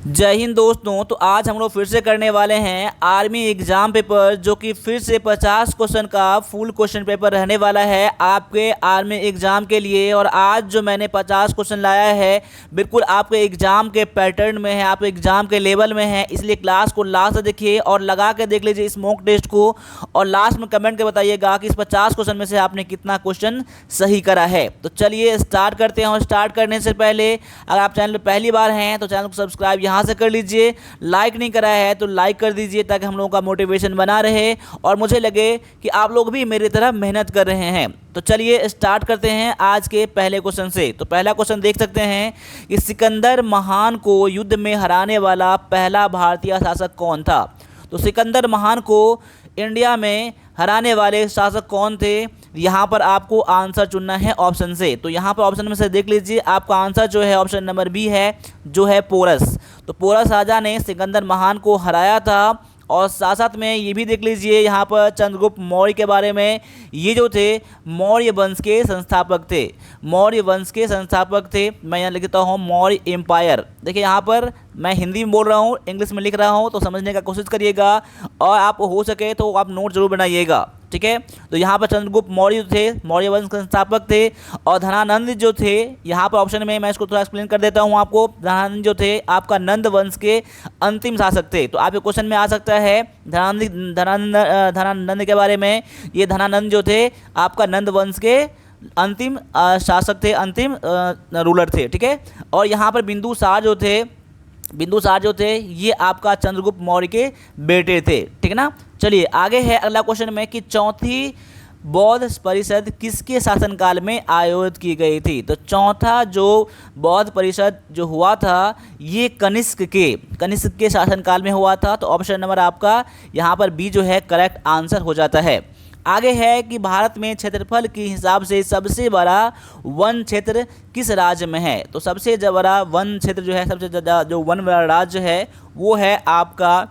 जय हिंद दोस्तों। तो आज हम लोग फिर से करने वाले हैं आर्मी एग्जाम पेपर, जो कि फिर से 50 क्वेश्चन का फुल क्वेश्चन पेपर रहने वाला है आपके आर्मी एग्जाम के लिए। और आज जो मैंने 50 क्वेश्चन लाया है बिल्कुल आपके एग्जाम के पैटर्न में है, आपके एग्जाम के लेवल में है, इसलिए क्लास को लास्ट तक देखिए और लगा के देख लीजिए इस मॉक टेस्ट को, और लास्ट में कमेंट के बताइएगा कि इस 50 क्वेश्चन में से आपने कितना क्वेश्चन सही करा है। तो चलिए स्टार्ट करते हैं। और स्टार्ट करने से पहले अगर आप चैनल पर पहली बार हैं तो चैनल को सब्सक्राइब यहाँ से कर लीजिए, लाइक नहीं करा है तो लाइक कर दीजिए ताकि हम लोगों का मोटिवेशन बना रहे और मुझे लगे कि आप लोग भी मेरी तरह मेहनत कर रहे हैं। तो चलिए स्टार्ट करते हैं आज के पहले क्वेश्चन से। तो पहला क्वेश्चन देख सकते हैं कि सिकंदर महान को युद्ध में हराने वाला पहला भारतीय शासक कौन था। तो सिकंदर महान को इंडिया में हराने वाले शासक कौन थे, यहाँ पर आपको आंसर चुनना है ऑप्शन से। तो यहाँ पर ऑप्शन में से देख लीजिए, आपका आंसर जो है ऑप्शन नंबर बी है, जो है पोरस। तो पोरस राजा ने सिकंदर महान को हराया था। और साथ साथ में ये भी देख लीजिए यहाँ पर चंद्रगुप्त मौर्य के बारे में, ये जो थे मौर्य वंश के संस्थापक थे, मौर्य वंश के संस्थापक थे। मैं यहाँ लिखता हूँ मौर्य एम्पायर। देखिए यहाँ पर मैं हिंदी में बोल रहा हूँ, इंग्लिश में लिख रहा हूँ, तो समझने का कोशिश करिएगा और आप हो सके तो आप नोट जरूर बनाइएगा, ठीक है। तो यहाँ पर चंद्रगुप्त मौर्य थे, मौर्य वंश के संस्थापक थे। और धनानंद जो थे, यहाँ पर ऑप्शन में मैं इसको थोड़ा एक्सप्लेन कर देता हूँ आपको। धनानंद जो थे आपका नंद वंश के अंतिम शासक थे। तो आपके क्वेश्चन में आ सकता है धनानंद के बारे में। ये धनानंद जो थे आपका नंद वंश के अंतिम शासक थे, अंतिम रूलर थे, ठीक है। और यहाँ पर बिंदुसार जो थे ये आपका चंद्रगुप्त मौर्य के बेटे थे, ठीक है ना। चलिए आगे है अगला क्वेश्चन में कि चौथी बौद्ध परिषद किसके शासनकाल में आयोजित की गई थी। तो चौथा जो बौद्ध परिषद जो हुआ था ये कनिष्क के शासनकाल में हुआ था। तो ऑप्शन नंबर आपका यहाँ पर बी जो है करेक्ट आंसर हो जाता है। आगे है कि भारत में क्षेत्रफल के हिसाब से सबसे बड़ा वन क्षेत्र किस राज्य में है। तो सबसे बड़ा वन क्षेत्र जो है, सबसे ज़्यादा जो वन वाला राज्य है वो है आपका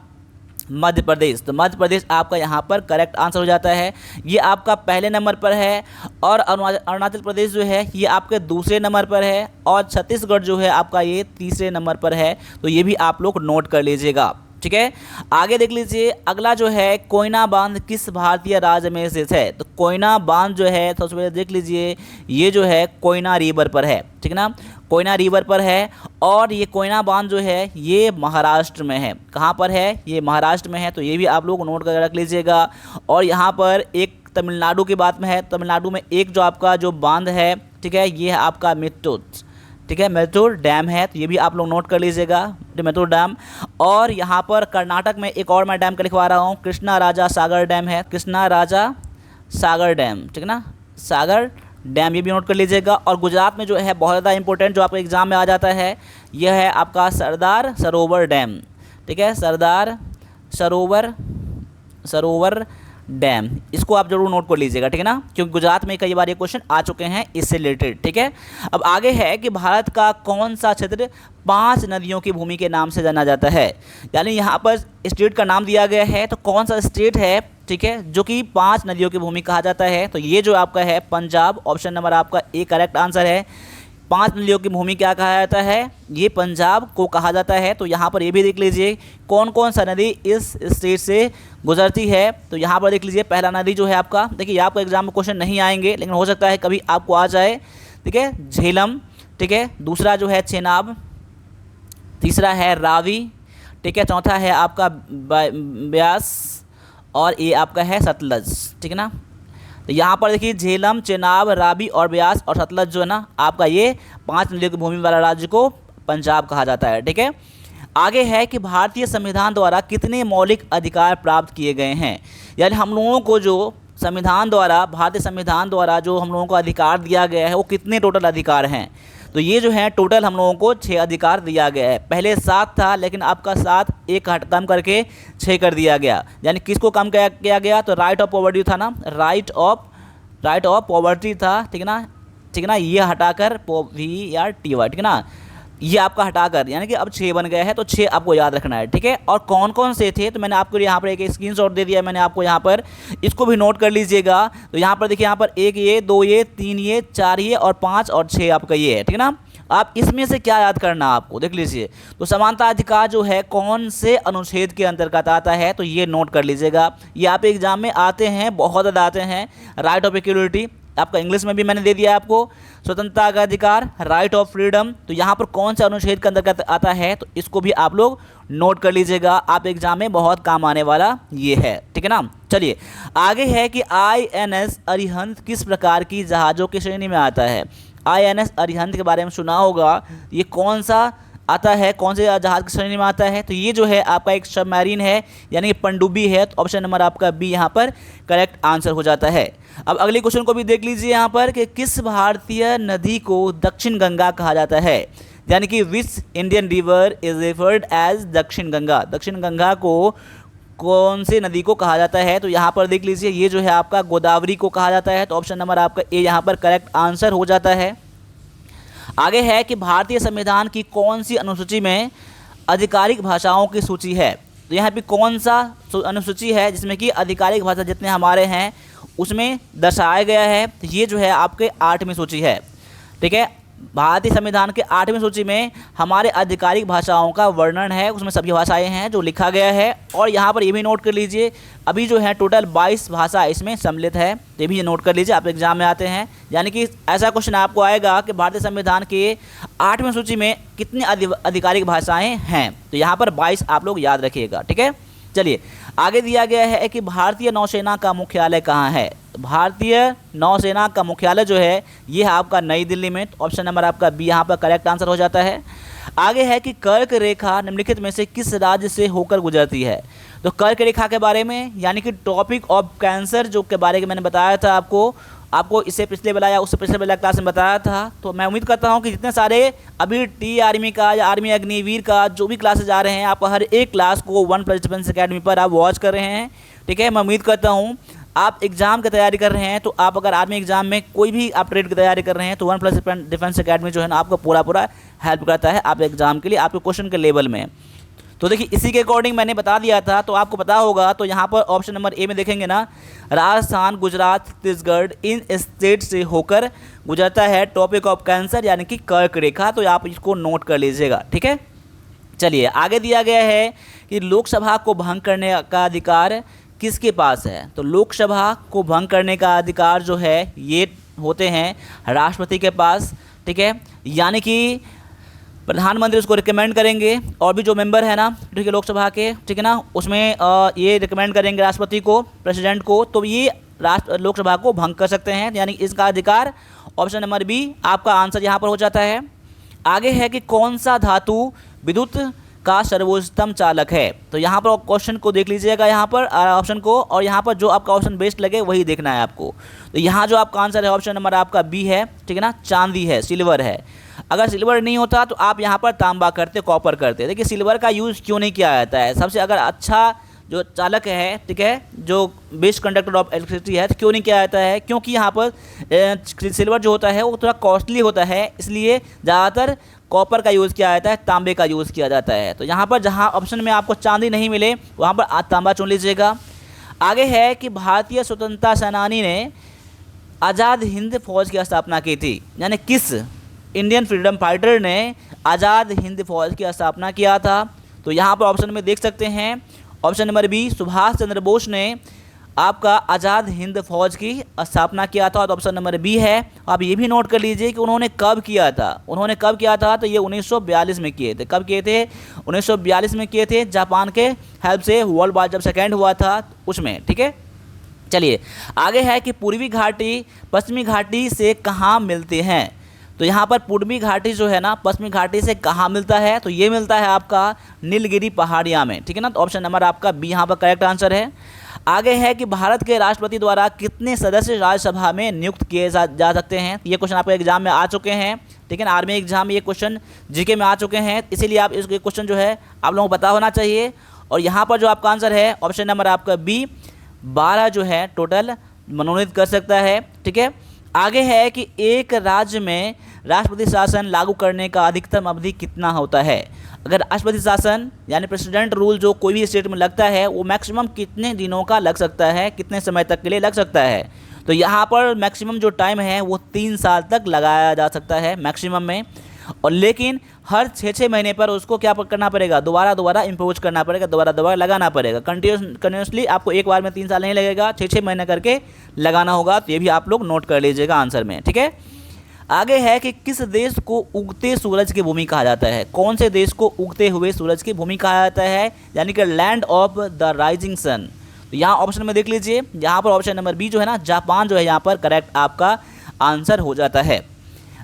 मध्य प्रदेश। तो मध्य प्रदेश आपका यहाँ पर करेक्ट आंसर हो जाता है, ये आपका पहले नंबर पर है। और अरुणाचल प्रदेश जो है ये आपके दूसरे नंबर पर है। और छत्तीसगढ़ जो है आपका ये तीसरे नंबर पर है। तो ये भी आप लोग नोट कर लीजिएगा, ठीक है। आगे देख लीजिए अगला जो है कोयना बांध किस भारतीय राज्य में स्थित है। तो कोयना बांध जो है सबसे पहले देख लीजिए ये जो है कोयना रिवर पर है, ठीक है ना, कोयना रिवर पर है। और ये कोयना बांध जो है ये महाराष्ट्र में है। कहाँ पर है, ये महाराष्ट्र में है। तो ये भी आप लोग नोट कर रख लीजिएगा। और यहाँ पर एक तमिलनाडु की बात में है, तमिलनाडु में एक जो आपका जो बांध है, ठीक है, ये है आपका मेट्टूर, ठीक है, मेट्टूर डैम है। तो ये भी आप लोग नोट कर लीजिएगा, मेट्टूर डैम। और यहाँ पर कर्नाटक में एक और मैं डैम का लिखवा रहा हूँ, कृष्णा राजा सागर डैम है, कृष्णा राजा सागर डैम, ठीक है ना, सागर डैम, ये भी नोट कर लीजिएगा। और गुजरात में जो है बहुत ज़्यादा इंपॉर्टेंट जो आपके एग्जाम में आ जाता है, यह है आपका सरदार सरोवर डैम, ठीक है, सरदार सरोवर डैम। इसको आप जरूर नोट कर लीजिएगा, ठीक है ना, क्योंकि गुजरात में कई बार ये क्वेश्चन आ चुके हैं इससे रिलेटेड, ठीक है। अब आगे है कि भारत का कौन सा क्षेत्र 5 नदियों की भूमि के नाम से जाना जाता है। यानी यहाँ पर स्टेट का नाम दिया गया है, तो कौन सा स्टेट है, ठीक है, जो कि 5 नदियों की भूमि कहा जाता है। तो ये जो आपका है पंजाब, ऑप्शन नंबर आपका ए करेक्ट आंसर है। 5 नदियों की भूमि क्या कहा जाता है, ये पंजाब को कहा जाता है। तो यहाँ पर ये भी देख लीजिए कौन कौन सा नदी इस स्टेट से गुजरती है। तो यहाँ पर देख लीजिए पहला नदी जो है आपका, देखिए आपको एग्जाम में क्वेश्चन नहीं आएंगे लेकिन हो सकता है कभी आपको आ जाए, ठीक है, झेलम, ठीक है। दूसरा जो है चेनाब, तीसरा है रावी, ठीक है, चौथा है आपका ब्यास, और ये आपका है सतलज, ठीक है ना। तो यहाँ पर देखिए झेलम, चेनाब, रावी और ब्यास और सतलज जो है ना आपका ये 5 नदियों की भूमि वाला राज्य को पंजाब कहा जाता है, ठीक है। आगे है कि भारतीय संविधान द्वारा कितने मौलिक अधिकार प्राप्त किए गए हैं। यानी हम लोगों को जो संविधान द्वारा, भारतीय संविधान द्वारा जो हम लोगों को अधिकार दिया गया है वो कितने टोटल अधिकार हैं। तो ये जो है टोटल हम लोगों को 6 अधिकार दिया गया है। पहले 7 था लेकिन आपका 7 एक हट कम करके 6 कर दिया गया। यानी किसको कम किया गया, तो राइट ऑफ पॉवर्टी था ना, राइट ऑफ पॉवर्टी था, ठीक है ना, ठीक है ना, ये हटाकर VRTY, ठीक है ना, ये आपका हटाकर यानी कि अब 6 बन गया है। तो 6 आपको याद रखना है, ठीक है। और कौन कौन से थे, तो मैंने आपको यहाँ पर एक स्क्रीनशॉट दे दिया मैंने आपको, यहाँ पर इसको भी नोट कर लीजिएगा। तो यहाँ पर देखिए, यहाँ पर 1 ये, 2 ये, 3 ये, 4 ये और 5 और 6 आपका ये है, ठीक है ना। आप इसमें से क्या याद करना आपको, देख लीजिए। तो समानता अधिकार जो है कौन से अनुच्छेद के अंतर्गत आता है, तो ये नोट कर लीजिएगा। ये आप एग्जाम में आते हैं, बहुत ज़्यादा आते हैं। राइट ऑफ इक्वलिटी आपका इंग्लिश में भी मैंने दे दिया आपको। स्वतंत्रता का अधिकार, राइट ऑफ फ्रीडम, तो यहाँ पर कौन सा अनुच्छेद के अंतर्गत आता है, तो इसको भी आप लोग नोट कर लीजिएगा। आप एग्जाम में बहुत काम आने वाला ये है, ठीक है ना। चलिए आगे है कि INS अरिहंत किस प्रकार की जहाज़ों की श्रेणी में आता है। INS अरिहंत के बारे में सुना होगा, ये कौन सा आता है, कौन से जहाज़ की श्रेणी में आता है, तो ये जो है आपका एक सबमरीन है, यानी पनडुब्बी है। तो ऑप्शन नंबर आपका बी यहाँ पर करेक्ट आंसर हो जाता है। अब अगले क्वेश्चन को भी देख लीजिए यहाँ पर कि किस भारतीय नदी को दक्षिण गंगा कहा जाता है, यानी कि which Indian river is referred as Dakshin Ganga. दक्षिण गंगा को कौन सी नदी को कहा जाता है, तो यहाँ पर देख लीजिए ये जो है आपका गोदावरी को कहा जाता है। तो ऑप्शन नंबर आपका ए यहाँ पर करेक्ट आंसर हो जाता है। आगे है कि भारतीय संविधान की कौन सी अनुसूची में आधिकारिक भाषाओं की सूची है। तो यहाँ पे कौन सा अनुसूची है जिसमें कि आधिकारिक भाषा जितने हमारे हैं उसमें दर्शाया गया है, तो ये जो है आपके 8वीं सूची है, ठीक है। भारतीय संविधान के 8वीं सूची में हमारे आधिकारिक भाषाओं का वर्णन है, उसमें सभी भाषाएं हैं जो लिखा गया है। और यहाँ पर ये भी नोट कर लीजिए, अभी जो है टोटल 22 भाषा इसमें सम्मिलित है, तो ये भी नोट कर लीजिए, आप एग्जाम में आते हैं। यानी कि ऐसा क्वेश्चन आपको आएगा कि भारतीय संविधान के 8वीं सूची में कितनी आधिकारिक भाषाएँ हैं, तो यहाँ पर 22 आप लोग याद रखिएगा, ठीक है। चलिए आगे दिया गया है कि भारतीय नौसेना का मुख्यालय कहाँ है। भारतीय नौसेना का मुख्यालय जो है ये है आपका नई दिल्ली में। तो ऑप्शन नंबर आपका बी यहाँ पर करेक्ट आंसर हो जाता है। आगे है कि कर्क रेखा निम्नलिखित में से किस राज्य से होकर गुजरती है। तो कर्क रेखा के बारे में, यानी कि ट्रॉपिक ऑफ कैंसर जो के बारे में मैंने बताया था आपको इससे पिछले वाला या उससे पिछले वाला क्लास में बताया था। तो मैं उम्मीद करता हूं कि जितने सारे अभी टी आर्मी का या आर्मी अग्निवीर का जो भी क्लासेज आ रहे हैं, आप हर एक क्लास को OnePlus डिफेंस अकेडमी पर आप वॉच कर रहे हैं, ठीक है। मैं उम्मीद करता हूं आप एग्जाम की तैयारी कर रहे हैं, तो आप अगर आर्मी एग्जाम में कोई भी आप ट्रेड की तैयारी कर रहे हैं तो OnePlus डिफेंस अकेडमी जो है ना आपको पूरा हेल्प करता है आप एग्जाम के लिए, आपके क्वेश्चन के लेवल में। तो देखिए इसी के अकॉर्डिंग मैंने बता दिया था, तो आपको पता होगा। तो यहाँ पर ऑप्शन नंबर ए में देखेंगे ना, राजस्थान, गुजरात, छत्तीसगढ़ इन स्टेट से होकर गुजरता है टॉपिक ऑफ कैंसर, यानी कि कर्क रेखा। तो आप इसको नोट कर लीजिएगा, ठीक है। चलिए आगे दिया गया है कि लोकसभा को भंग करने का अधिकार किसके पास है। तो लोकसभा को भंग करने का अधिकार जो है ये होते हैं राष्ट्रपति के पास, ठीक है। यानी कि प्रधानमंत्री उसको रिकमेंड करेंगे, और भी जो मेंबर है ना, ठीक है, लोकसभा के, ठीक है ना, उसमें ये रिकमेंड करेंगे राष्ट्रपति को, प्रेसिडेंट को, तो ये लोकसभा को भंग कर सकते हैं, यानी इसका अधिकार ऑप्शन नंबर बी आपका आंसर यहाँ पर हो जाता है। आगे है कि कौन सा धातु विद्युत का सर्वोत्तम चालक है। तो यहाँ पर क्वेश्चन को देख लीजिएगा, यहाँ पर ऑप्शन को, और यहाँ पर जो आपका ऑप्शन बेस्ट लगे वही देखना है आपको। तो यहाँ जो आपका आंसर है ऑप्शन नंबर आपका बी है, ठीक है ना, चांदी है, सिल्वर है। अगर सिल्वर नहीं होता तो आप यहाँ पर तांबा करते, कॉपर करते। देखिए सिल्वर का यूज़ क्यों नहीं किया जाता है, सबसे अगर अच्छा जो चालक है, ठीक है, जो बेस्ट कंडक्टर ऑफ इलेक्ट्रिसिटी है, तो क्यों नहीं किया जाता है, क्योंकि यहाँ पर सिल्वर जो होता है वो थोड़ा कॉस्टली होता है, इसलिए ज़्यादातर कॉपर का यूज़ किया जाता है, तांबे का यूज़ किया जाता है। तो यहाँ पर जहाँ ऑप्शन में आपको चांदी नहीं मिले वहाँ पर तांबा चुन लीजिएगा। आगे है कि भारतीय स्वतंत्रता सेनानी ने आज़ाद हिंद फौज की स्थापना की थी, यानी किस इंडियन फ्रीडम फाइटर ने आज़ाद हिंद फौज की स्थापना किया था। तो यहाँ पर ऑप्शन में देख सकते हैं option number B, Subhash Chandra Bose ने आपका आज़ाद हिंद फौज की स्थापना किया था। तो ऑप्शन नंबर बी है। आप ये भी नोट कर लीजिए कि उन्होंने कब किया था, तो ये 1942 में किए थे। कब किए थे, 1942 में किए थे, जापान के हेल्प से वर्ल्ड वार जब सेकेंड हुआ था उसमें, ठीक है। चलिए आगे है कि पूर्वी घाटी पश्चिमी घाटी से कहाँ मिलते हैं। तो यहाँ पर पूर्वी घाटी जो है ना पश्चिमी घाटी से कहाँ मिलता है, तो ये मिलता है आपका नीलगिरी पहाड़ियाँ में, ठीक है ना। तो ऑप्शन नंबर आपका बी यहाँ पर करेक्ट आंसर है। आगे है कि भारत के राष्ट्रपति द्वारा कितने सदस्य राज्यसभा में नियुक्त किए जा सकते हैं। ये क्वेश्चन आपके एग्जाम में आ चुके हैं, ठीक है ना, आर्मी एग्जाम में ये क्वेश्चन जीके में आ चुके हैं, इसीलिए आप इस क्वेश्चन जो है आप लोगों को पता होना चाहिए। और यहाँ पर जो आपका आंसर है ऑप्शन नंबर आपका बी, 12 जो है टोटल मनोनीत कर सकता है, ठीक है। आगे है कि एक राज्य में राष्ट्रपति शासन लागू करने का अधिकतम अवधि कितना होता है। अगर राष्ट्रपति शासन यानी प्रेसिडेंट रूल जो कोई भी स्टेट में लगता है वो मैक्सिमम कितने दिनों का लग सकता है, कितने समय तक के लिए लग सकता है। तो यहाँ पर मैक्सिमम जो टाइम है वो 3 साल तक लगाया जा सकता है मैक्सिमम में। और लेकिन हर 6-6 महीने पर उसको क्या करना पड़ेगा, दोबारा इम्पोज करना पड़ेगा, दोबारा लगाना पड़ेगा। कंटिन्यूसली आपको एक बार में 3 साल नहीं लगेगा, 6-6 महीने करके लगाना होगा। तो ये भी आप लोग नोट कर लीजिएगा आंसर में, ठीक है। आगे है कि किस देश को उगते सूरज की भूमि कहा जाता है, कौन से देश को उगते हुए सूरज की भूमि कहा जाता है, यानी कि land of the rising sun. तो यहाँ ऑप्शन में देख लीजिए, यहाँ पर ऑप्शन नंबर बी जो है ना, जापान जो है यहाँ पर करेक्ट आपका आंसर हो जाता है।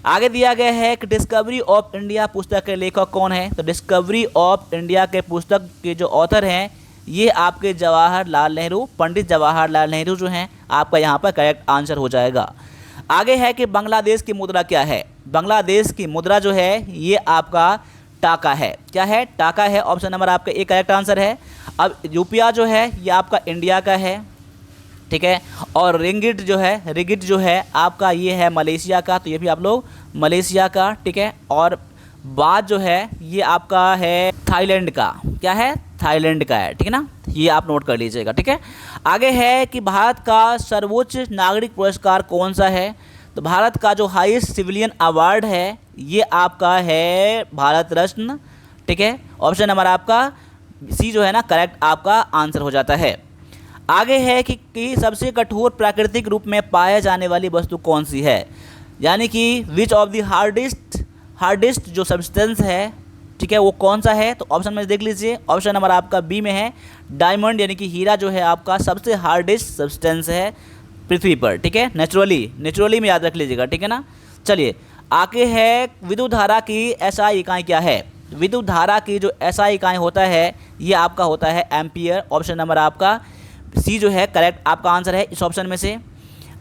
आगे दिया गया है कि डिस्कवरी ऑफ इंडिया पुस्तक के लेखक कौन है। तो डिस्कवरी ऑफ इंडिया के पुस्तक के जो ऑथर हैं ये आपके जवाहरलाल नेहरू, पंडित जवाहरलाल नेहरू जो हैं, आपका यहाँ पर करेक्ट आंसर हो जाएगा। आगे है कि बांग्लादेश की मुद्रा क्या है। बांग्लादेश की मुद्रा जो है ये आपका टाका है। क्या है, टाका है। ऑप्शन नंबर आपका ए करेक्ट आंसर है। अब रुपया जो है ये आपका इंडिया का है, ठीक है। और रिंगिट जो है आपका ये है मलेशिया का, तो ये भी आप लोग मलेशिया का, ठीक है। और बात जो है ये आपका है थाईलैंड का, क्या है, थाईलैंड का है, ठीक है ना। ये आप नोट कर लीजिएगा, ठीक है। आगे है कि भारत का सर्वोच्च नागरिक पुरस्कार कौन सा है। तो भारत का जो हाईएस्ट सिविलियन अवार्ड है ये आपका है भारत रत्न, ठीक है। ऑप्शन नंबर आपका सी जो है ना करेक्ट आपका आंसर हो जाता है। आगे है कि सबसे कठोर प्राकृतिक रूप में पाए जाने वाली वस्तु कौन सी है, यानी कि विच ऑफ द हार्डेस्ट जो सब्सटेंस है, ठीक है, वो कौन सा है। तो ऑप्शन में देख लीजिए, ऑप्शन नंबर आपका बी में है डायमंड, यानी कि हीरा जो है आपका सबसे हार्डेस्ट सब्सटेंस है पृथ्वी पर, ठीक है। नेचुरली में याद रख लीजिएगा, ठीक है ना। चलिए आगे है विद्युत धारा की एसआई इकाई क्या है। विद्युत धारा की जो एसआई इकाई होता है ये आपका होता है एम्पियर। ऑप्शन नंबर आपका सी जो है करेक्ट आपका आंसर है इस ऑप्शन में से।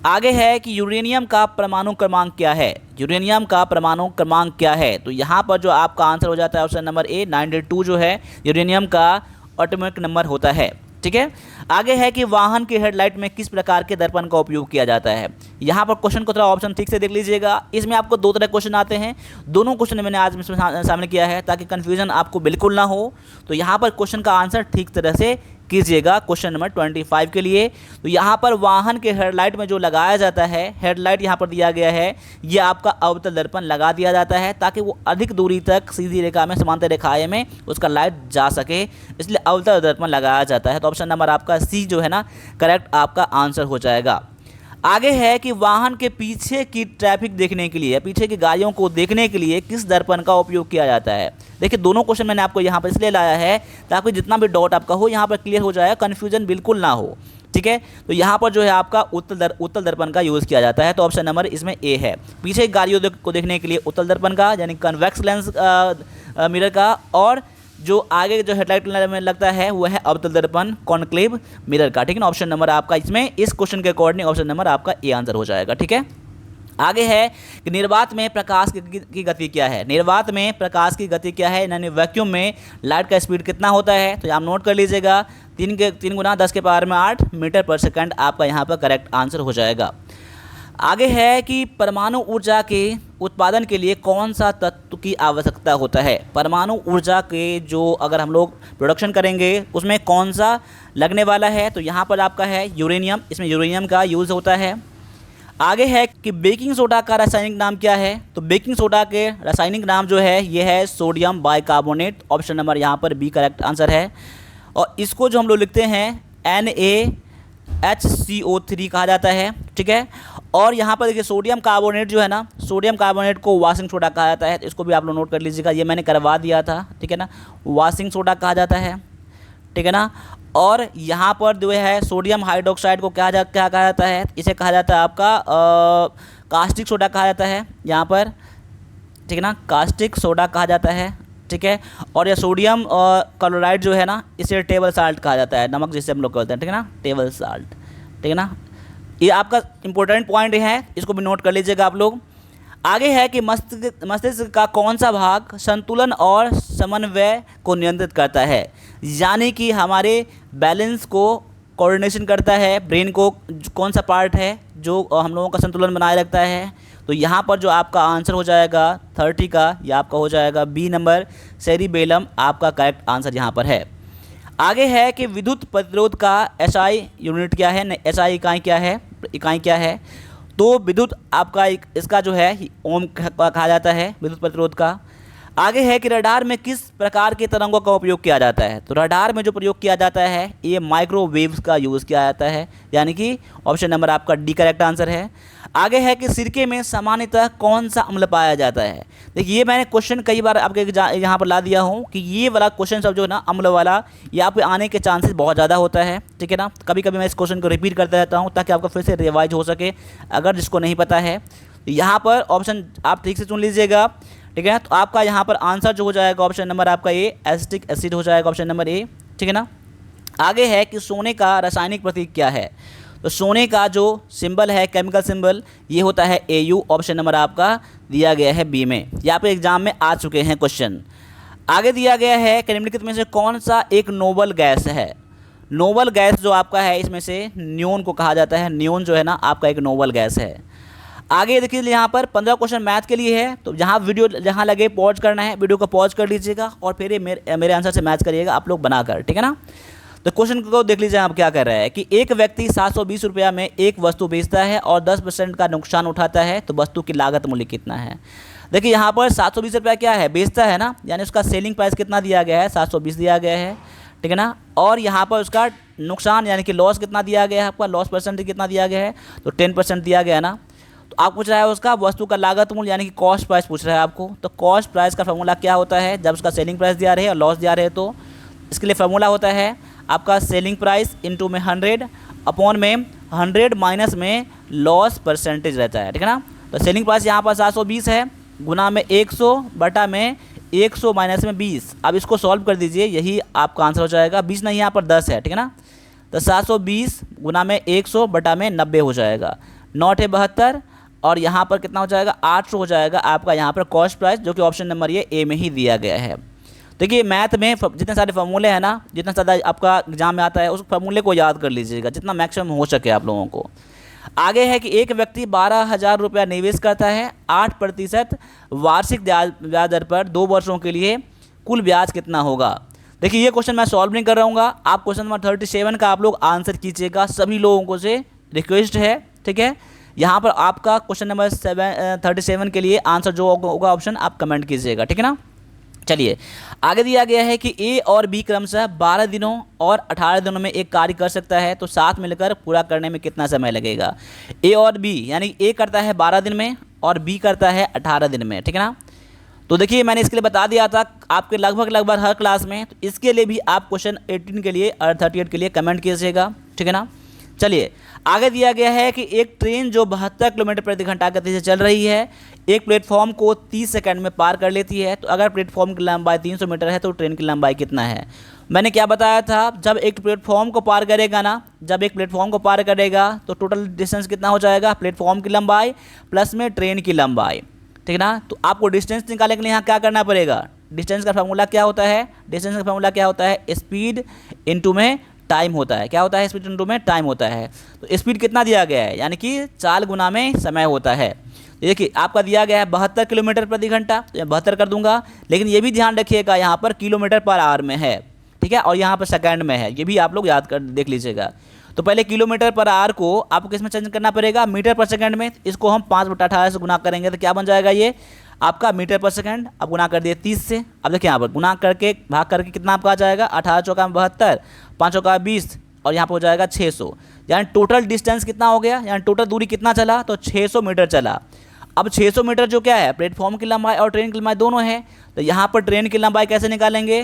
आगे है कि यूरेनियम का परमाणु क्रमांक क्या है। यूरेनियम का परमाणु क्रमांक क्या है। तो यहाँ पर जो आपका आंसर हो जाता है ऑप्शन नंबर ए 92 जो है यूरेनियम का एटॉमिक नंबर होता है, ठीक है। आगे है कि वाहन के हेडलाइट में किस प्रकार के दर्पण का उपयोग किया जाता है। यहाँ पर क्वेश्चन को थोड़ा ऑप्शन ठीक से देख लीजिएगा। इसमें आपको 2 तरह क्वेश्चन आते हैं, दोनों क्वेश्चन मैंने आज इसमें सामने किया है ताकि कन्फ्यूजन आपको बिल्कुल ना हो। तो यहाँ पर क्वेश्चन का आंसर ठीक तरह से कीजिएगा क्वेश्चन नंबर 25 के लिए। तो यहाँ पर वाहन के हेडलाइट में जो लगाया जाता है, हेडलाइट यहाँ पर दिया गया है, ये आपका अवतल दर्पण लगा दिया जाता है ताकि वो अधिक दूरी तक सीधी रेखा में समांतर रेखाएं में उसका लाइट जा सके, इसलिए अवतल दर्पण लगाया जाता है। तो ऑप्शन नंबर आपका सी जो है ना करेक्ट आपका आंसर हो जाएगा। आगे है कि वाहन के पीछे की ट्रैफिक देखने के लिए या पीछे की गाड़ियों को देखने के लिए किस दर्पण का उपयोग किया जाता है। देखिए दोनों क्वेश्चन मैंने आपको यहाँ पर इसलिए लाया है ताकि जितना भी डाउट आपका हो यहाँ पर क्लियर हो जाए, कन्फ्यूजन बिल्कुल ना हो, ठीक है। तो यहाँ पर जो है आपका उत्तल दर्पण का यूज़ किया जाता है। तो ऑप्शन नंबर इसमें ए है, पीछे गाड़ियों को देखने के लिए उत्तल दर्पण का यानी कन्वेक्स लेंस मिरर का, और जो आगे जो हेडलाइट में लगता है वो है अवतल दर्पण कॉन्क्लेव मिरर का, ठीक है ना। ऑप्शन नंबर आपका इसमें इस क्वेश्चन के अकॉर्डिंग ऑप्शन नंबर आपका ए आंसर हो जाएगा, ठीक है। आगे है कि निर्वात में प्रकाश की गति क्या है। निर्वात में प्रकाश की गति क्या है, यानी वैक्यूम में लाइट का स्पीड कितना होता है। तो आप नोट कर लीजिएगा 3 गुना 10 के पावर में 8 मीटर पर सेकंड आपका यहाँ पर करेक्ट आंसर हो जाएगा। आगे है कि परमाणु ऊर्जा के उत्पादन के लिए कौन सा तत्व की आवश्यकता होता है। परमाणु ऊर्जा के जो अगर हम लोग प्रोडक्शन करेंगे उसमें कौन सा लगने वाला है। तो यहाँ पर आपका है यूरेनियम, इसमें यूरेनियम का यूज़ होता है। आगे है कि बेकिंग सोडा का रासायनिक नाम क्या है। तो बेकिंग सोडा के रासायनिक नाम जो है ये है सोडियम बाइकार्बोनेट। ऑप्शन नंबर यहाँ पर बी करेक्ट आंसर है। और इसको जो हम लोग लिखते हैं NaHCO3 कहा जाता है, ठीक है। और यहाँ पर देखिए सोडियम कार्बोनेट जो है ना, सोडियम कार्बोनेट को वाशिंग सोडा कहा जाता है। तो इसको भी आप लोग नोट कर लीजिएगा, ये मैंने करवा दिया था, ठीक है ना। वाशिंग सोडा कहा जाता है, ठीक है ना। और यहाँ पर जो है सोडियम हाइड्रोक्साइड को क्या कहा जाता है, इसे कहा जाता है आपका कास्टिक सोडा कहा जाता है यहाँ पर, ठीक है ना, कास्टिक सोडा कहा जाता है, ठीक है। और यह सोडियम क्लोराइड जो है ना इसे टेबल साल्ट कहा जाता है, नमक जिसे हम लोग कहते हैं, ठीक है ना, टेबल साल्ट, ठीक है ना। ये आपका इंपॉर्टेंट पॉइंट है, इसको भी नोट कर लीजिएगा आप लोग। आगे है कि मस्तिष्क का कौन सा भाग संतुलन और समन्वय को नियंत्रित करता है, यानी कि हमारे बैलेंस को कोऑर्डिनेशन करता है। ब्रेन को कौन सा पार्ट है जो हम लोगों का संतुलन बनाए रखता है। तो यहाँ पर जो आपका आंसर हो जाएगा 30 का, यह आपका हो जाएगा बी नंबर सेरिबेलम, आपका करेक्ट आंसर यहाँ पर है। आगे है कि विद्युत प्रतिरोध का एसआई यूनिट क्या है, एसआई इकाई क्या है, तो विद्युत आपका इसका जो है ओम कहा जाता है विद्युत प्रतिरोध का। आगे है कि रडार में किस प्रकार के तरंगों का उपयोग किया जाता है। तो रडार में जो प्रयोग किया जाता है ये माइक्रोवेव्स का यूज़ किया जाता है, यानी कि ऑप्शन नंबर आपका डी करेक्ट आंसर है। आगे है कि सिरके में सामान्यतः कौन सा अम्ल पाया जाता है। देखिए ये मैंने क्वेश्चन कई बार आपके यहाँ पर ला दिया हूँ कि ये वाला क्वेश्चन सब जो है ना अम्ल वाला यहाँ पे आने के चांसेस बहुत ज़्यादा होता है, ठीक है ना। कभी कभी मैं इस क्वेश्चन को रिपीट करता रहता हूँ ताकि आपका फिर से रिवाइज हो सके, अगर जिसको नहीं पता है। यहाँ पर ऑप्शन आप ठीक से चुन लीजिएगा, ठीक है। तो आपका यहाँ पर आंसर जो हो जाएगा ऑप्शन नंबर आपका ए एसिटिक एसिड हो जाएगा, ऑप्शन नंबर ए, ठीक है ना। आगे है कि सोने का रासायनिक प्रतीक क्या है। तो सोने का जो सिंबल है केमिकल सिंबल ये होता है AU, ऑप्शन नंबर आपका दिया गया है बी में। यहाँ पे एग्जाम में आ चुके हैं क्वेश्चन। आगे दिया गया है कि निम्नलिखित में से कौन सा एक नोबल गैस है। नोबल गैस जो आपका है इसमें से नियोन को कहा जाता है। नियोन जो है ना आपका एक नोबल गैस है। आगे देखिए यहाँ पर 15 क्वेश्चन मैथ के लिए है, तो जहाँ वीडियो जहाँ लगे पॉज करना है, वीडियो को पॉज कर लीजिएगा और फिर ये मेरे आंसर से मैच करिएगा आप लोग बनाकर, ठीक है ना। तो क्वेश्चन को देख लीजिए आप क्या कर रहा है कि एक व्यक्ति 720 रुपया में एक वस्तु बेचता है और 10% का नुकसान उठाता है, तो वस्तु की लागत मूल्य कितना है। देखिए यहाँ पर 720 रुपया क्या है, बेचता है ना, यानी उसका सेलिंग प्राइस कितना दिया गया है 720 दिया गया है, ठीक है ना। और यहाँ पर उसका नुकसान यानी कि लॉस कितना दिया गया है, आपका लॉस परसेंटेज कितना दिया गया है, तो 10% दिया गया है ना। तो आप पूछ रहा है उसका वस्तु का लागत मूल्य यानी कि कॉस्ट प्राइस पूछ रहा है आपको। तो कॉस्ट प्राइस का फॉर्मूला क्या होता है, जब उसका सेलिंग प्राइस दिया रहे और लॉस दिया रहे, तो इसके लिए फार्मूला होता है आपका सेलिंग प्राइस इंटू में 100 अपॉन में 100 माइनस में लॉस परसेंटेज रहता है, ठीक है ना। तो सेलिंग प्राइस यहाँ पर 720 है, गुना में 100 बटा में 100 माइनस में 20। अब इसको सॉल्व कर दीजिए, यही आपका आंसर हो जाएगा। 20 नहीं यहाँ पर 10 है, ठीक है ना। तो 720 गुना में 100 बटा में 90 हो जाएगा, 9 है 72 और यहाँ पर कितना हो जाएगा 800 हो जाएगा आपका यहाँ पर कॉस्ट प्राइस, जो कि ऑप्शन नंबर ये ए में ही दिया गया है। देखिए मैथ में जितने सारे फार्मूले हैं ना, जितना ज़्यादा आपका एग्जाम में आता है उस फार्मूले को याद कर लीजिएगा जितना मैक्सिमम हो सके आप लोगों को। आगे है कि एक व्यक्ति 12,000 रुपया निवेश करता है, 8% वार्षिक ब्याज दर पर 2 वर्षों के लिए, कुल ब्याज कितना होगा। देखिए ये क्वेश्चन मैं सॉल्व नहीं कर रहा हूँ, आप क्वेश्चन नंबर 37 का आप लोग आंसर कीजिएगा, सभी लोगों को से रिक्वेस्ट है, ठीक है। यहाँ पर आपका क्वेश्चन नंबर 37 के लिए आंसर जो होगा ऑप्शन आप कमेंट कीजिएगा, ठीक है ना। चलिए आगे दिया गया है कि ए और बी क्रमशः 12 दिनों और 18 दिनों में एक कार्य कर सकता है, तो साथ मिलकर पूरा करने में कितना समय लगेगा। ए और बी यानी ए करता है 12 दिन में और बी करता है 18 दिन में, ठीक है ना। तो देखिए मैंने इसके लिए बता दिया था आपके लगभग हर क्लास में, तो इसके लिए भी आप क्वेश्चन 18 के लिए और 38 के लिए कमेंट कीजिएगा, ठीक है ना। चलिए आगे दिया गया है कि एक ट्रेन जो 72 किलोमीटर प्रति घंटा गति से चल रही है एक प्लेटफॉर्म को 30 सेकंड में पार कर लेती है, तो अगर प्लेटफॉर्म की लंबाई 300 मीटर है तो ट्रेन की लंबाई कितना है। मैंने क्या बताया था, जब एक प्लेटफॉर्म को पार करेगा ना, जब एक प्लेटफॉर्म को पार करेगा तो टोटल डिस्टेंस कितना हो जाएगा, प्लेटफॉर्म की लंबाई प्लस में ट्रेन की लंबाई, ठीक है ना। तो आपको डिस्टेंस निकालने के लिए यहाँ क्या करना पड़ेगा, डिस्टेंस का फार्मूला क्या होता है, डिस्टेंस का फार्मूला क्या होता है, स्पीड इंटू में टाइम होता है। क्या होता है, स्पीड इंटू में टाइम होता है। तो स्पीड कितना दिया गया है, यानी कि 4 गुना में समय होता है। देखिए आपका दिया गया है 72 किलोमीटर प्रति घंटा, तो मैं 72 कर दूंगा, लेकिन ये भी ध्यान रखिएगा यहाँ पर किलोमीटर पर आवर में है, ठीक है, और यहाँ पर सेकंड में है, ये भी आप लोग याद कर देख लीजिएगा। तो पहले किलोमीटर पर आवर को आपको किस में चेंज करना पड़ेगा, मीटर पर सेकंड में। इसको हम 5/18 से गुना करेंगे तो क्या बन जाएगा, ये आपका मीटर पर सेकंड। अब गुना कर दिए 30 से। अब देखिए यहाँ पर गुना करके भाग करके कितना आपका आ जाएगा, 18 चौका 72, 5 चौका 20 और यहाँ पर हो जाएगा 600। यानी टोटल डिस्टेंस कितना हो गया, यानी टोटल दूरी कितना चला, तो 600 मीटर चला। अब 600 मीटर जो क्या है, प्लेटफॉर्म की लंबाई और ट्रेन की लंबाई दोनों है, तो यहाँ पर ट्रेन की लंबाई कैसे निकालेंगे,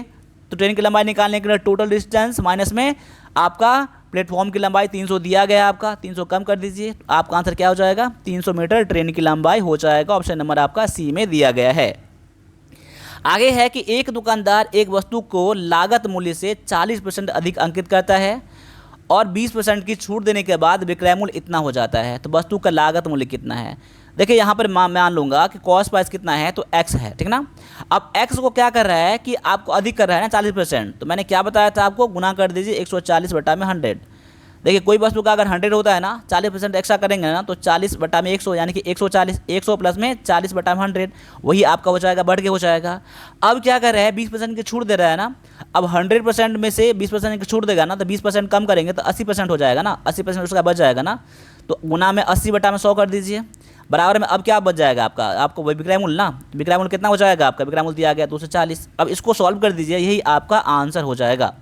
तो ट्रेन की लंबाई निकालने के लिए टोटल डिस्टेंस माइनस में आपका प्लेटफॉर्म की लंबाई 300 दिया गया है, आपका 300 कम कर दीजिए, तो आपका आंसर क्या हो जाएगा, 300 मीटर ट्रेन की लंबाई हो जाएगा। ऑप्शन नंबर आपका सी में दिया गया है। आगे है कि एक दुकानदार एक वस्तु को लागत मूल्य से 40% अधिक अंकित करता है और 20% की छूट देने के बाद विक्रय मूल्य इतना हो जाता है, तो वस्तु का लागत मूल्य कितना है। देखिए यहाँ पर मान लूँगा कि कॉस्ट प्राइस कितना है, तो x है, ठीक ना। अब x को क्या कर रहा है कि आपको अधिक कर रहा है ना 40%, तो मैंने क्या बताया था आपको, गुना कर दीजिए 140 बटा में 100। देखिए कोई वस्तु का अगर 100 होता है ना, 40% एक्स्ट्रा करेंगे ना तो 40/100 यानी कि 140, 100 प्लस में 40/100 वही आपका हो जाएगा, बढ़ के हो जाएगा। अब क्या कर रहा है, 20% की छूट दे रहा है ना। अब 100% में से 20% की छूट देगा ना, तो 20% कम करेंगे तो 80% हो जाएगा ना, 80% उसका बच जाएगा ना। तो गुना में 80/100 कर दीजिए, बराबर में अब क्या बच जाएगा आपका, आपको वही विक्रय मूल्य ना। विक्रय मूल्य कितना हो जाएगा आपका, विक्रय मूल्य दिया गया 240। अब इसको सॉल्व कर दीजिए, यही आपका आंसर हो जाएगा।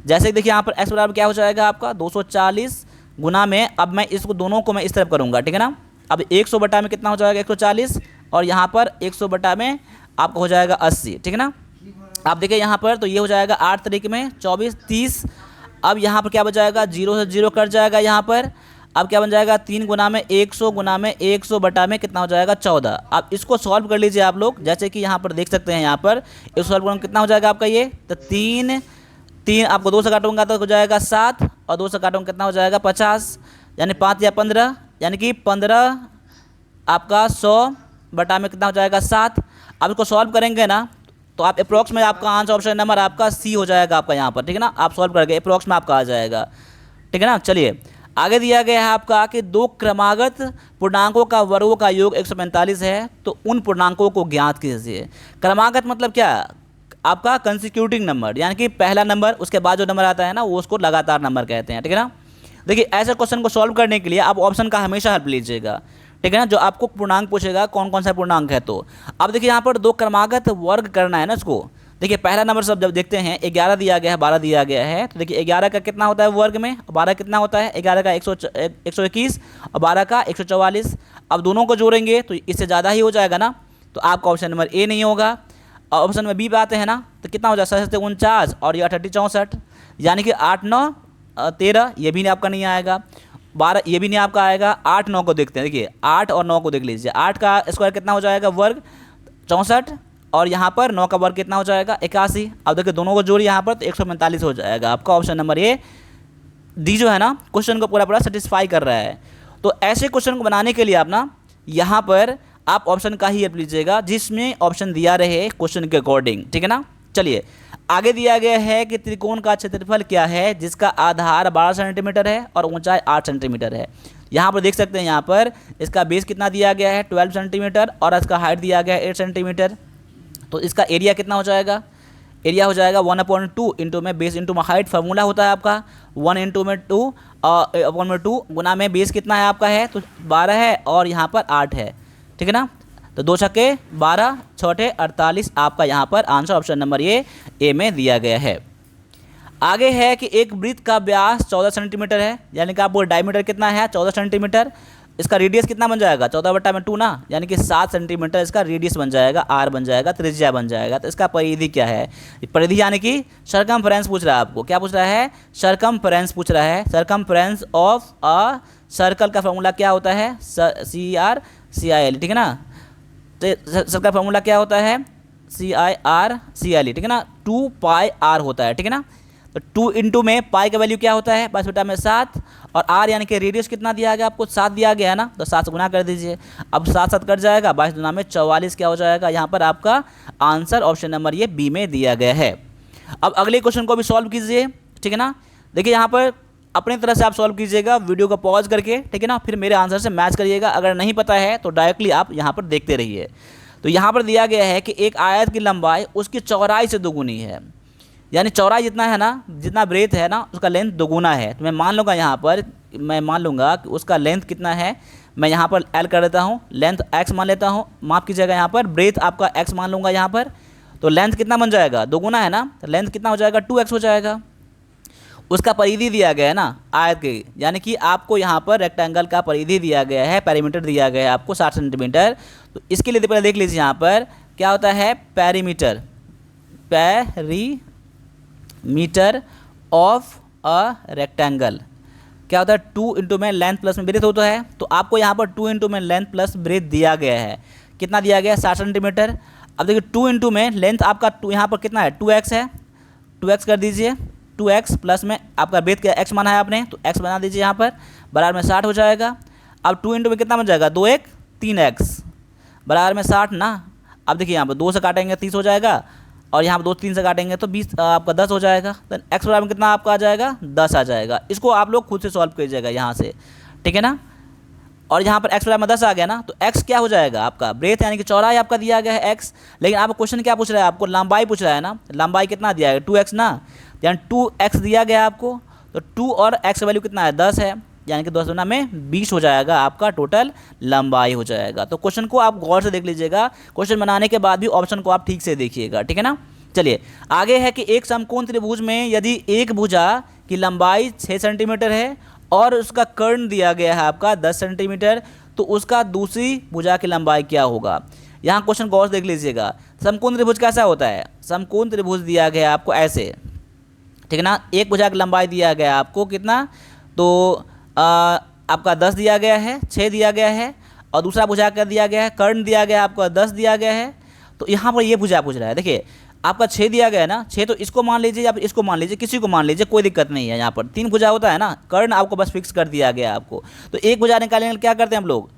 जैसे देखिए यहाँ पर x बराबर क्या हो जाएगा आपका 240 गुना में, अब मैं इसको दोनों को मैं इस तरफ करूँगा, ठीक है ना। अब 100 बटा में कितना हो जाएगा 140, और यहाँ पर 100 बटा में आपका हो जाएगा 80, ठीक है ना। आप देखिए यहाँ पर तो ये हो जाएगा 8 तरीके में 24, 30। अब यहाँ पर क्या बच जाएगा, 0 से 0 कट जाएगा यहाँ पर। अब क्या बन जाएगा 3 गुना में 100 गुना में 100 बटा में कितना हो जाएगा 14। अब इसको सॉल्व कर लीजिए आप लोग, जैसे कि यहाँ पर देख सकते हैं, यहाँ पर इसको सॉल्व करना कितना हो जाएगा आपका ये, तो 3 आपको 2 से काटूंगा तो हो जाएगा 7, और 2 से काटूंगा कितना हो जाएगा 50, यानी 5 या 15, यानी कि 15 आपका 100 बटा में कितना हो जाएगा 7। अब इसको सॉल्व करेंगे ना तो आप अप्रॉक्स में आपका आंसर ऑप्शन नंबर आपका सी हो जाएगा आपका यहाँ पर, ठीक है ना। आप सॉल्व करके अप्रॉक्स में आपका आ जाएगा, ठीक है ना। चलिए आगे दिया गया है आपका कि 2 क्रमागत पूर्णांकों का वर्गों का योग 145 है, तो उन पूर्णांकों को ज्ञात कीजिए। क्रमागत मतलब क्या, आपका कंसिक्यूटिव नंबर, यानी कि पहला नंबर उसके बाद जो नंबर आता है ना वो उसको लगातार नंबर कहते हैं, ठीक है ना। देखिए ऐसे क्वेश्चन को सॉल्व करने के लिए आप ऑप्शन का हमेशा हेल्प लीजिएगा, ठीक है ना। जो आपको पूर्णांक पूछेगा कौन कौन सा पूर्णांक है, तो अब देखिए यहाँ पर 2 क्रमागत वर्ग करना है ना इसको। देखिए पहला नंबर सब जब देखते हैं 11 दिया गया है, 12 दिया गया है, तो देखिए 11 का कितना होता है वर्ग में, 12 कितना होता है, 11 का 121 और 12 का 144। अब दोनों को जोड़ेंगे तो इससे ज़्यादा ही हो जाएगा ना, तो आपका ऑप्शन नंबर ए नहीं होगा। और ऑप्शन में बी पे आते हैं ना, तो कितना हो जाएगा 49 और ये 64, यानी कि 8 9 13, ये भी नहीं आपका नहीं आएगा। 12 ये भी नहीं आपका आएगा। 8 9 को देखते हैं, देखिए 8 और 9 को देख लीजिए। 8 का स्क्वायर कितना हो जाएगा वर्ग 64, और यहाँ पर 9 का वर्ग कितना हो जाएगा 81। अब देखिए दोनों को जोड़िए यहाँ पर तो 145 हो जाएगा। आपका ऑप्शन नंबर ए डी जो है ना क्वेश्चन को पूरा पूरा सेटिस्फाई कर रहा है। तो ऐसे क्वेश्चन को बनाने के लिए आप ना यहाँ पर आप ऑप्शन का ही हेल्प लीजिएगा जिसमें ऑप्शन दिया रहे क्वेश्चन के अकॉर्डिंग, ठीक है ना। चलिए आगे दिया गया है कि त्रिकोण का क्षेत्रफल क्या है जिसका आधार 12 सेंटीमीटर है और ऊंचाई 8 सेंटीमीटर है। यहाँ पर देख सकते हैं, यहाँ पर इसका बेस कितना दिया गया है 12 सेंटीमीटर और इसका हाइट दिया गया है 8 सेंटीमीटर। तो इसका एरिया कितना हो जाएगा, एरिया हो जाएगा 1/2 इंटू में बेस इंटू में हाइट, फार्मूला होता है आपका 1 इंटू में 2 अपॉन में 2 गुना में बेस कितना है आपका है तो 12 है और यहाँ पर 8 है, ठीक है ना। तो 2 छक्के 12 6 48 आपका यहाँ पर आंसर ऑप्शन नंबर ये ए में दिया गया है। आगे है कि एक वृत्त का व्यास 14 सेंटीमीटर है, यानी कि आपको डायमीटर कितना है 14 सेंटीमीटर। इसका रेडियस कितना बन जाएगा 14/2 ना, यानी कि 7 सेंटीमीटर इसका रेडियस बन जाएगा, आर बन जाएगा, त्रिज्या बन जाएगा। तो इसका परिधि क्या है, परिधि यानी कि सरकमफ्रेंस पूछ रहा है आपको। क्या पूछ रहा है, सरकमफ्रेंस पूछ रहा है। सरकमफ्रेंस ऑफ अ सर्कल का फॉर्मूला क्या होता है CRCIL, ठीक है ना। तो सर्कल का फॉर्मूला क्या होता है CIRCIL, ठीक है ना, 2πr होता है, ठीक है ना। तो 2 इंटू में पाई का वैल्यू क्या होता है 22/7 और आर यानी कि रेडियस कितना दिया गया आपको 7 दिया गया है ना, तो 7 से गुना कर दीजिए। अब 7 7 कट जाएगा, 22 गुना में 44 क्या हो जाएगा, यहाँ पर आपका आंसर ऑप्शन नंबर ये बी में दिया गया है। अब अगले क्वेश्चन को भी सॉल्व कीजिए, ठीक है ना। देखिए यहाँ पर अपनी तरह से आप सॉल्व कीजिएगा वीडियो को पॉज करके, ठीक है ना, फिर मेरे आंसर से मैच करिएगा। अगर नहीं पता है तो डायरेक्टली आप यहाँ पर देखते रहिए। तो यहाँ पर दिया गया है कि एक आयत की लंबाई उसकी चौड़ाई से दोगुनी है, यानी चौड़ाई जितना है ना, जितना ब्रेथ है ना उसका लेंथ दोगुना है। तो मैं मान लूँगा यहाँ पर, मैं मान लूँगा कि उसका लेंथ कितना है, मैं यहाँ पर एल कर देता हूँ, लेंथ एक्स मान लेता हूँ, माफ़ कीजिएगा यहाँ पर ब्रेथ आपका एक्स मान लूँगा यहाँ पर। तो लेंथ कितना बन जाएगा दोगुना है ना, तो लेंथ कितना हो जाएगा 2x हो जाएगा। उसका परिधि दिया गया है ना आयत की, यानी कि आपको यहाँ पर रेक्टेंगल का परिधि दिया गया है, पेरीमीटर दिया गया है आपको 60 सेंटीमीटर। तो इसके लिए पहले देख लीजिए यहाँ पर क्या होता है perimeter, meter of a rectangle क्या होता है 2 इंटू में लेंथ प्लस में ब्रेथ होता है। तो आपको यहाँ पर 2 इंटू में लेंथ प्लस ब्रेथ दिया गया है, कितना दिया गया है 60 सेंटीमीटर। अब देखिए 2 इंटू में लेंथ आपका 2 यहाँ पर कितना है 2x है, 2x कर दीजिए, 2x प्लस में आपका ब्रेथ क्या x माना है आपने, तो x बना दीजिए यहाँ पर, बराबर में 60 हो जाएगा। अब 2 इंटू में कितना बन जाएगा 2 1 3x बराबर में 60 ना। अब देखिए यहाँ पर 2 से काटेंगे 30 हो जाएगा और यहाँ पर 2 3 से काटेंगे तो 20 आपका 10 हो जाएगा। तो एक्स बराबर कितना आपका आ जाएगा, 10 आ जाएगा। इसको आप लोग खुद से सॉल्व कीजिएगा यहाँ से, ठीक है ना। और यहाँ पर एक्स बराबर 10 आ गया ना, तो एक्स क्या हो जाएगा आपका, ब्रेथ यानी कि चौड़ाई आपका दिया गया है एक्स। लेकिन आपको क्वेश्चन क्या पूछ रहा है, आपको लंबाई पूछ रहा है ना। लंबाई कितना दिया है, 2x ना, यानी 2x दिया गया आपको। तो 2 और x वैल्यू कितना है, 10 है, यानी कि 10 गुना में 20 हो जाएगा आपका टोटल लंबाई हो जाएगा। तो क्वेश्चन को आप गौर से देख लीजिएगा, क्वेश्चन बनाने के बाद भी ऑप्शन को आप ठीक से देखिएगा, ठीक है ना। चलिए आगे है कि एक समकोण त्रिभुज में यदि एक भुजा की लंबाई 6 सेंटीमीटर है और उसका कर्ण दिया गया है आपका 10 सेंटीमीटर, तो उसका दूसरी भुजा की लंबाई क्या होगा। यहाँ क्वेश्चन गौर से देख लीजिएगा। समकोण त्रिभुज कैसा होता है, समकोण त्रिभुज दिया गया आपको ऐसे, ठीक है ना। एक भुजा की लंबाई दिया गया आपको कितना, तो आपका 10 दिया गया है, 6 दिया गया है, और दूसरा भुजा का दिया गया है, कर्ण दिया गया है आपका 10 दिया गया है। तो यहाँ पर ये भुजा पूछ रहा है, देखिए आपका 6 दिया गया है ना, 6 तो इसको मान लीजिए या फिर इसको मान लीजिए, किसी को मान लीजिए, कोई दिक्कत नहीं है। यहाँ पर 3 भुजा होता है ना, कर्ण आपको बस फिक्स कर दिया गया आपको। तो एक भुजा निकालेंगे क्या करते हैं हम लोग,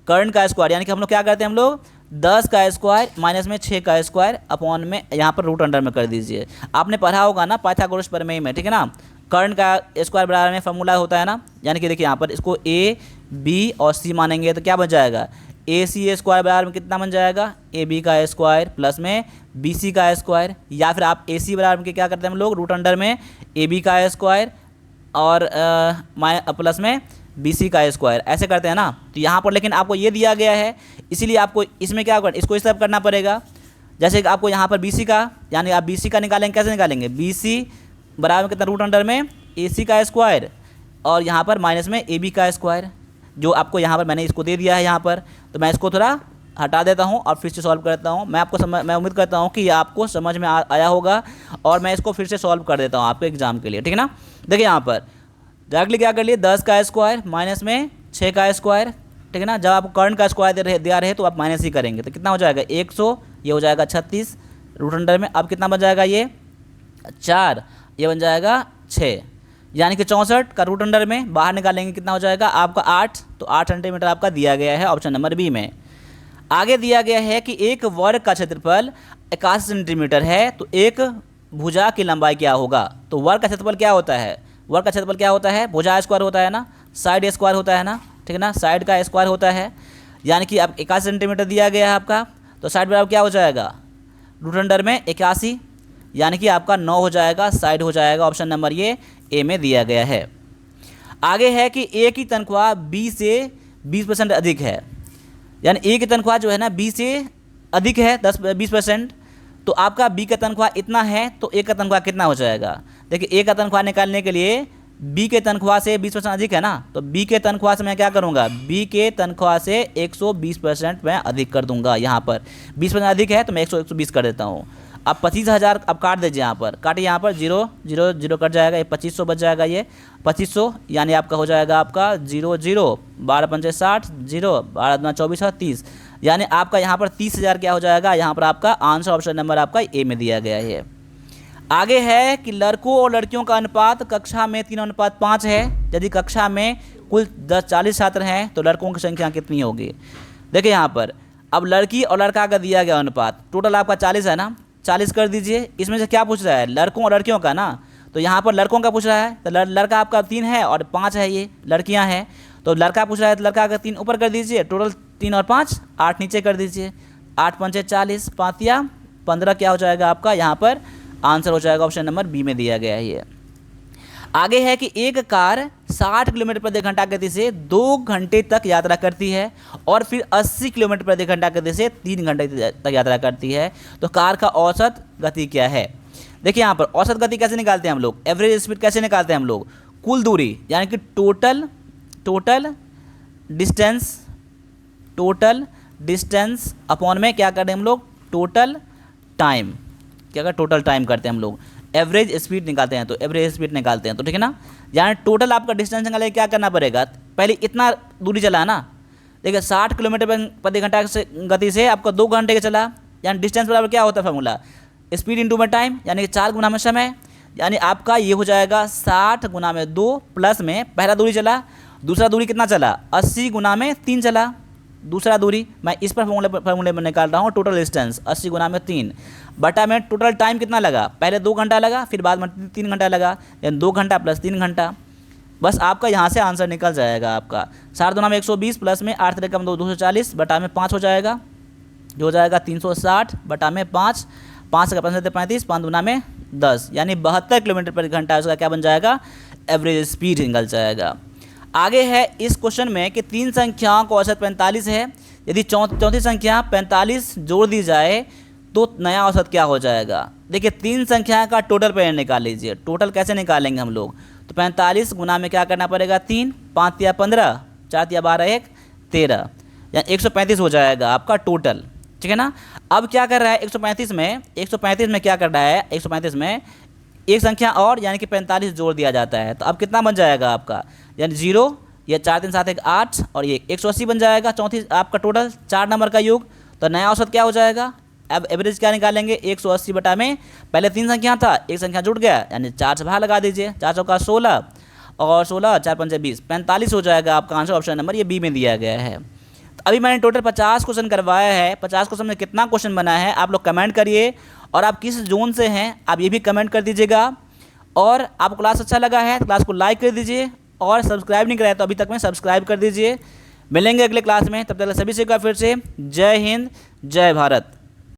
कर्ण का स्क्वायर, यानी कि हम लोग क्या करते हैं, हम लोग 10 का स्क्वायर माइनस में 6 का स्क्वायर अपॉन में यहाँ पर रूट अंडर में कर दीजिए। आपने पढ़ा होगा ना पाइथागोरस प्रमेय में, ठीक है ना। कर्ण का स्क्वायर बराबर में फॉर्मूला होता है ना, यानी कि देखिए यहाँ पर इसको a b और c मानेंगे तो क्या बन जाएगा, ए सी स्क्वायर बराबर में कितना बन जाएगा, ए बी का स्क्वायर प्लस में बी सी का स्क्वायर। या फिर आप ए सी बराबर में क्या करते हैं हम लोग, रूट अंडर में ए बी का स्क्वायर और प्लस में बी सी का स्क्वायर, ऐसे करते हैं ना। तो यहाँ पर लेकिन आपको ये दिया गया है, इसीलिए आपको इसमें क्या करना, इसको इस तरफ करना पड़ेगा। जैसे कि आपको यहाँ पर बी सी का, यानी आप बी सी का निकालेंगे, कैसे निकालेंगे, बी सी बराबर में कितना, रूट अंडर में ए सी का स्क्वायर और यहाँ पर माइनस में ए बी का स्क्वायर, जो आपको यहाँ पर मैंने इसको दे दिया है यहाँ पर। तो मैं इसको थोड़ा हटा देता हूँ और फिर से सॉल्व करता हूँ। मैं उम्मीद करता हूँ कि ये आपको समझ में आया होगा, और मैं इसको फिर से सॉल्व कर देता हूँ आपके एग्जाम के लिए, ठीक है ना। देखिए यहाँ पर डायरेक्टली क्या कर लिए, 10 का स्क्वायर माइनस में 6 का स्क्वायर, ठीक है ना। जब आपको कर्ण का स्क्वायर दिया रहे तो आप माइनस ही करेंगे, तो कितना हो जाएगा 100, ये हो जाएगा 36 रूट अंडर में। अब कितना बन जाएगा, ये 4, ये बन जाएगा 6, यानी कि 64 का रूट अंडर में बाहर निकालेंगे कितना हो जाएगा आपका 8। तो 8 सेंटीमीटर आपका दिया गया है ऑप्शन नंबर बी में। आगे दिया गया है कि एक वर्ग का क्षेत्रफल 81 सेंटीमीटर है, तो एक भुजा की लंबाई क्या होगा। तो वर्ग का क्षेत्रफल क्या होता है, वर्ग का क्षेत्रफल क्या होता है, भुजा स्क्वायर होता है ना, साइड स्क्वायर होता है ना, ठीक है ना, साइड का स्क्वायर होता है। यानी कि अब 81 सेंटीमीटर दिया गया है आपका, तो साइड बराबर क्या हो जाएगा, रूट अंडर में 81, यानी कि आपका 9 हो जाएगा, साइड हो जाएगा। ऑप्शन नंबर ये ए में दिया गया है। आगे है कि ए की तनख्वाह बी से 20% अधिक है, यानी ए की तनख्वाह जो है ना बी से अधिक है 10-20%। तो आपका बी का तनख्वाह इतना है, तो ए का तनख्वाह कितना हो जाएगा। देखिए ए का तनख्वाह निकालने के लिए बी के तनख्वाह से 20% अधिक है ना, तो बी के तनख्वाह से मैं क्या करूँगा, बी के तनख्वाह से 120% मैं अधिक कर दूंगा। यहाँ पर 20% अधिक है तो मैं 120 कर देता हूँ। अब 25,000 अब काट दीजिए, यहाँ पर काटिए, यहाँ पर 0 0 0 कट जाएगा, ये 2500 बच जाएगा, ये 2500, यानी आपका हो जाएगा आपका 0 0 12 पंचे 60 0 12 दूना 24 और 30, यानी आपका यहाँ पर 30,000 क्या हो जाएगा। यहाँ पर आपका आंसर ऑप्शन नंबर आपका ए में दिया गया है। आगे है कि लड़कों और लड़कियों का अनुपात कक्षा में 3:5 है। यदि कक्षा में कुल 40 छात्र हैं तो लड़कों की संख्या कितनी होगी। देखिए यहाँ पर अब लड़की और लड़का का दिया गया अनुपात, टोटल आपका 40 है ना, 40 कर दीजिए। इसमें से क्या पूछ रहा है, लड़कों और लड़कियों का ना, तो यहाँ पर लड़कों का पूछ रहा है, तो लड़का आपका 3 है और 5 है, ये लड़कियाँ हैं। तो लड़का पूछ रहा है तो लड़का का 3 ऊपर कर दीजिए, टोटल 3 और 5 8 नीचे कर दीजिए, 8 पंचे 40 5 या 15 क्या हो जाएगा आपका, यहाँ पर आंसर हो जाएगा ऑप्शन नंबर बी में दिया गया है ये। आगे है कि एक कार 60 किलोमीटर प्रति घंटा गति से 2 घंटे तक यात्रा करती है और फिर 80 किलोमीटर प्रति घंटा गति से 3 घंटे तक यात्रा करती है, तो कार का औसत गति क्या है। देखिए यहाँ पर औसत गति कैसे निकालते हैं हम लोग, एवरेज स्पीड कैसे निकालते हैं हम लोग, कुल दूरी यानी कि टोटल डिस्टेंस अपॉन में क्या करते हैं हम लोग, टोटल टाइम, क्या कर टोटल टाइम करते हैं हम लोग, एवरेज स्पीड निकालते हैं, तो एवरेज स्पीड निकालते हैं, तो ठीक है ना। यानी टोटल आपका डिस्टेंस निकालने क्या करना पड़ेगा, पहले इतना दूरी चला ना, देखिए 60 किलोमीटर प्रति घंटा से गति से आपका 2 घंटे का चला, यानी डिस्टेंस बराबर क्या होता है फॉर्मूला, स्पीड इंटू में टाइम, यानी कि 4 गुना में समय, यानी आपका ये हो जाएगा 60 गुना में 2 प्लस में पहला दूरी चला, दूसरा दूरी कितना चला 80 गुना में 3 चला, दूसरा दूरी मैं इस पर फॉर्मूले में निकाल रहा हूँ, टोटल डिस्टेंस 80 गुना में 3। बटा में टोटल टाइम कितना लगा, पहले 2 घंटा लगा, फिर बाद में 3 घंटा लगा, यानी 2 घंटा प्लस 3 घंटा। बस आपका यहाँ से आंसर निकल जाएगा आपका। 7 दूना में 120 प्लस में 8 3 240 बटा में 5 हो जाएगा, जो हो जाएगा 360 बटा में 5, 5 का 5 35, 5 दूना में 10, यानी 72 किलोमीटर पर घंटा उसका क्या बन जाएगा, एवरेज स्पीड निकल जाएगा। आगे है इस क्वेश्चन में कि 3 संख्याओं का औसत 45 है, यदि चौथी संख्या 45 जोड़ दी जाए तो नया औसत क्या हो जाएगा। देखिए 3 संख्या का टोटल पेयर निकाल लीजिए। टोटल कैसे निकालेंगे हम लोग, तो 45 गुना में क्या करना पड़ेगा 3, 5 या 15, 4 या 12 1 13, यानी 135 हो जाएगा आपका टोटल, ठीक है ना। अब क्या कर रहा है 135 में क्या कर रहा है, 135 में एक संख्या और यानी कि 45 जोड़ दिया जाता है, तो अब कितना बन जाएगा आपका, यानी 0 या 4 3 7 1 8 और ये 180 बन जाएगा चौथी आपका टोटल 4 नंबर का योग। तो नया औसत क्या हो जाएगा, अब एवरेज क्या निकालेंगे 180 बटा में पहले 3 संख्या था, एक संख्या जुड़ गया यानी 4 से भाग लगा दीजिए, 4 चौका 16 और 16 4 5 20, 45 हो जाएगा आपका आंसर। ऑप्शन नंबर ये बी में दिया गया है। तो अभी मैंने टोटल 50 क्वेश्चन करवाया है। 50 क्वेश्चन में कितना क्वेश्चन बना है आप लोग कमेंट करिए, और आप किस जोन से हैं आप ये भी कमेंट कर दीजिएगा। और आपको क्लास अच्छा लगा है तो क्लास को लाइक कर दीजिए, और सब्सक्राइब नहीं कराया तो अभी तक में सब्सक्राइब कर दीजिए। मिलेंगे अगले क्लास में, तब तक सभी से फिर से जय हिंद जय भारत।